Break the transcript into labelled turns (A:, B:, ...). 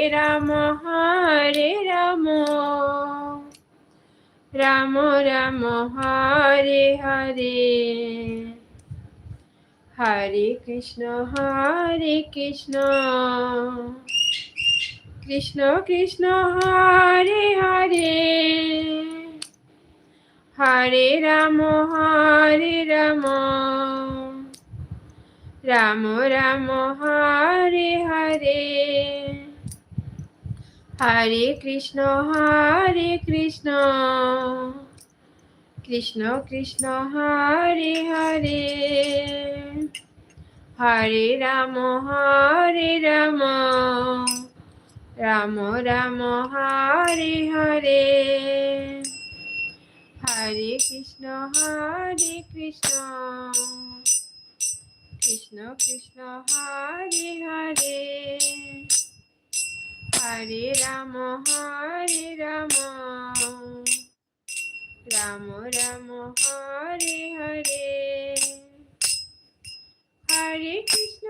A: Ram Hare Ram Ram Ram Hare Hare Hare Krishna Krishna Krishna Hare Hare Hare Ram Ram Ram Hare Hare Hare Krishna Krishna Krishna Hare Hare Hare Ram Ram Ram Hare Hare Hare Krishna Krishna Krishna Hare Hare Hare Ram Ram Ram Hare Hare Hare Krishna